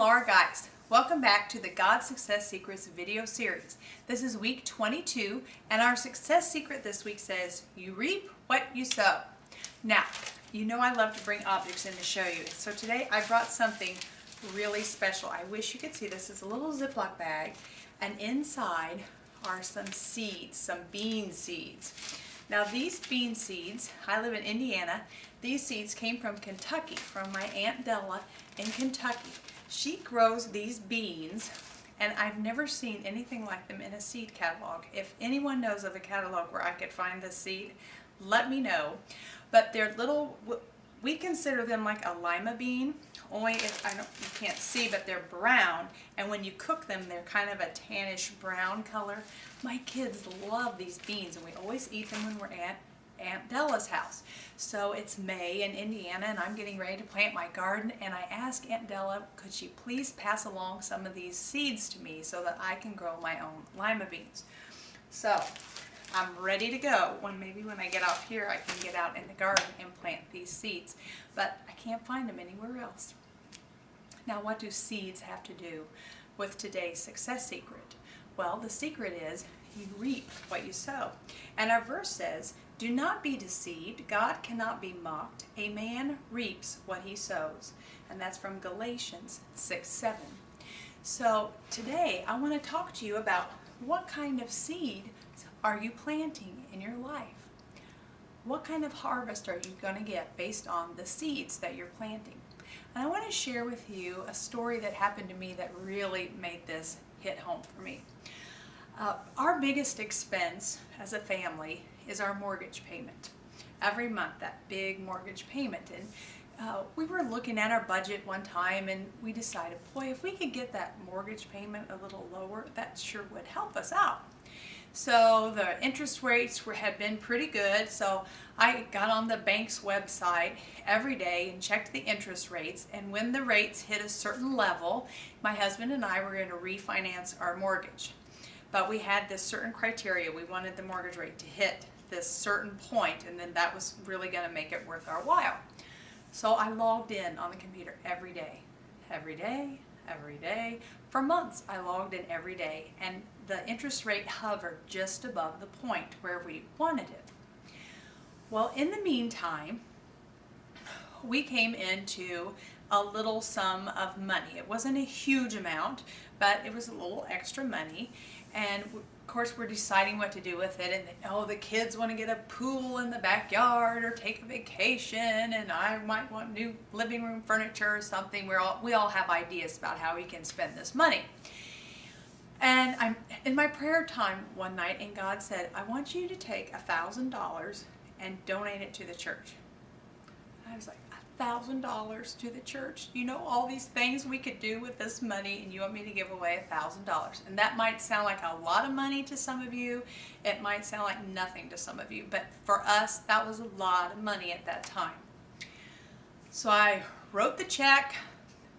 Laura Geis. Welcome back to the God Success Secrets video series. This is week 22, and our success secret this week says, you reap what you sow. Now, you know I love to bring objects in to show you. So today I brought something really special. I wish you could see this. It's a little Ziploc bag, and inside are some seeds, some bean seeds. Now these bean seeds, I live in Indiana, these seeds came from Kentucky, from my Aunt Della in Kentucky. She grows these beans, and I've never seen anything like them in a seed catalog. If anyone knows of a catalog where I could find this seed, let me know. But they're little, we consider them like a lima bean, only if you can't see, but they're brown, and when you cook them, they're kind of a tannish brown color. My kids love these beans, and we always eat them when we're at Aunt Della's house. So it's May in Indiana, and I'm getting ready to plant my garden, and I asked Aunt Della, could she please pass along some of these seeds to me so that I can grow my own lima beans. So I'm ready to go. Maybe when I get out here, I can get out in the garden and plant these seeds, but I can't find them anywhere else. Now, what do seeds have to do with today's success secret? Well, the secret is you reap what you sow. And our verse says, do not be deceived. God cannot be mocked. A man reaps what he sows. And that's from Galatians 6:7. So today I want to talk to you about what kind of seed are you planting in your life? What kind of harvest are you going to get based on the seeds that you're planting? And I want to share with you a story that happened to me that really made this hit home for me. Our biggest expense as a family is our mortgage payment. Every month, that big mortgage payment. And we were looking at our budget one time, and we decided, boy, if we could get that mortgage payment a little lower, that sure would help us out. So the interest rates had been pretty good, so I got on the bank's website every day and checked the interest rates, and when the rates hit a certain level, my husband and I were going to refinance our mortgage. But we had this certain criteria. We wanted the mortgage rate to hit this certain point, and then that was really going to make it worth our while. So I logged in on the computer every day. For months, I logged in every day, and the interest rate hovered just above the point where we wanted it. Well, in the meantime, we came into a little sum of money. It wasn't a huge amount, but it was a little extra money. And of course, we're deciding what to do with it. And the kids want to get a pool in the backyard or take a vacation, and I might want new living room furniture or something. We all have ideas about how we can spend this money. And I'm in my prayer time one night, and God said, I want you to take $1,000 and donate it to the church. I was like, $1,000 to the church? You know all these things we could do with this money, and you want me to give away $1,000? And that might sound like a lot of money to some of you. It might sound like nothing to some of you. But for us, that was a lot of money at that time. So I wrote the check,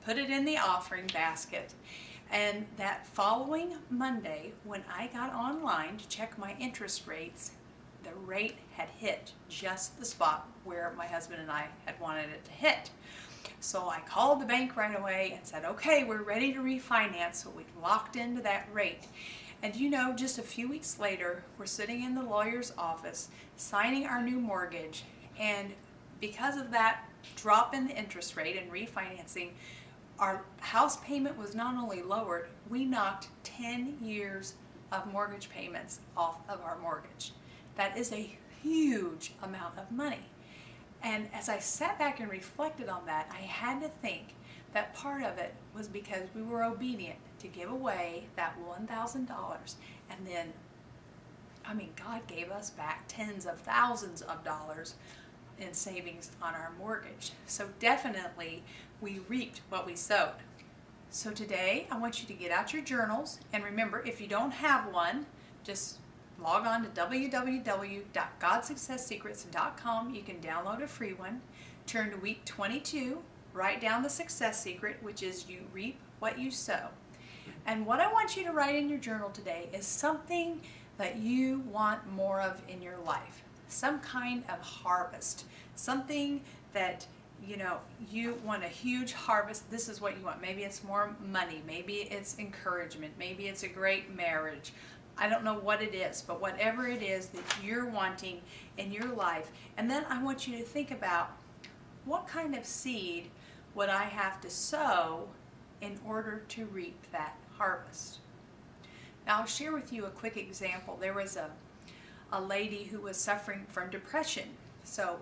put it in the offering basket, and that following Monday, when I got online to check my interest rates, the rate had hit just the spot where my husband and I had wanted it to hit. So I called the bank right away and said, okay, we're ready to refinance, so we locked into that rate. And you know, just a few weeks later, we're sitting in the lawyer's office signing our new mortgage, and because of that drop in the interest rate and refinancing, our house payment was not only lowered, we knocked 10 years of mortgage payments off of our mortgage. That is a huge amount of money. And as I sat back and reflected on that, I had to think that part of it was because we were obedient to give away that $1,000. And then, God gave us back tens of thousands of dollars in savings on our mortgage. So definitely, we reaped what we sowed. So today, I want you to get out your journals. And remember, if you don't have one, just log on to www.godsuccesssecrets.com. You can download a free one. Turn to week 22. Write down the success secret, which is you reap what you sow. And what I want you to write in your journal today is something that you want more of in your life. Some kind of harvest. Something that you know, you want a huge harvest. This is what you want. Maybe it's more money. Maybe it's encouragement. Maybe it's a great marriage. I don't know what it is, but whatever it is that you're wanting in your life. And then I want you to think about, what kind of seed would I have to sow in order to reap that harvest? Now I'll share with you a quick example. There was a lady who was suffering from depression. So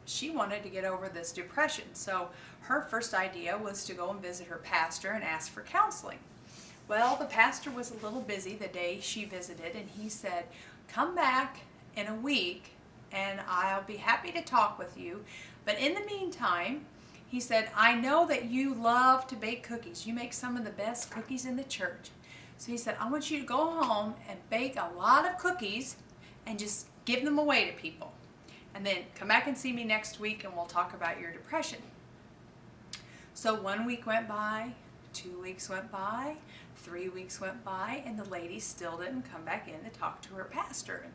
she wanted to get over this depression. So her first idea was to go and visit her pastor and ask for counseling. Well, the pastor was a little busy the day she visited, and he said, come back in a week and I'll be happy to talk with you. But in the meantime, he said, I know that you love to bake cookies. You make some of the best cookies in the church. So he said, I want you to go home and bake a lot of cookies and just give them away to people. And then come back and see me next week and we'll talk about your depression. So 1 week went by, 2 weeks went by, 3 weeks went by, and the lady still didn't come back in to talk to her pastor.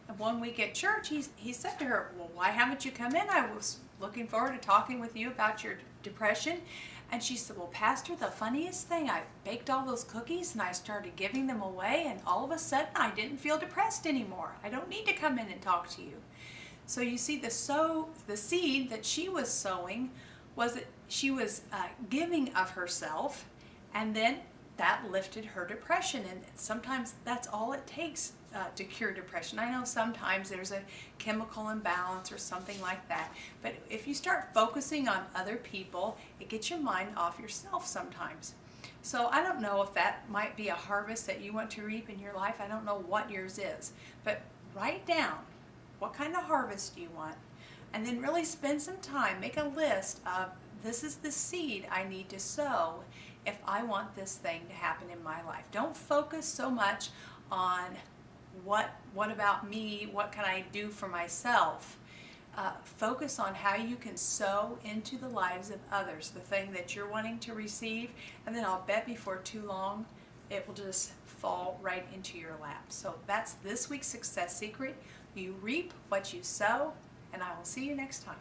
And 1 week at church, he said to her, well, why haven't you come in? I was looking forward to talking with you about your depression. And she said, well, Pastor, the funniest thing, I baked all those cookies and I started giving them away, and all of a sudden I didn't feel depressed anymore. I don't need to come in and talk to you. So you see, the seed that she was sowing was that she was giving of herself, and then that lifted her depression. And sometimes that's all it takes to cure depression. I know sometimes there's a chemical imbalance or something like that, but if you start focusing on other people, it gets your mind off yourself sometimes. So I don't know if that might be a harvest that you want to reap in your life. I don't know what yours is, but write down, what kind of harvest do you want? And then really spend some time, make a list of, this is the seed I need to sow if I want this thing to happen in my life. Don't focus so much on what about me, what can I do for myself. Focus on how you can sow into the lives of others, the thing that you're wanting to receive, and then I'll bet before too long it will just fall right into your lap. So that's this week's success secret. You reap what you sow, and I will see you next time.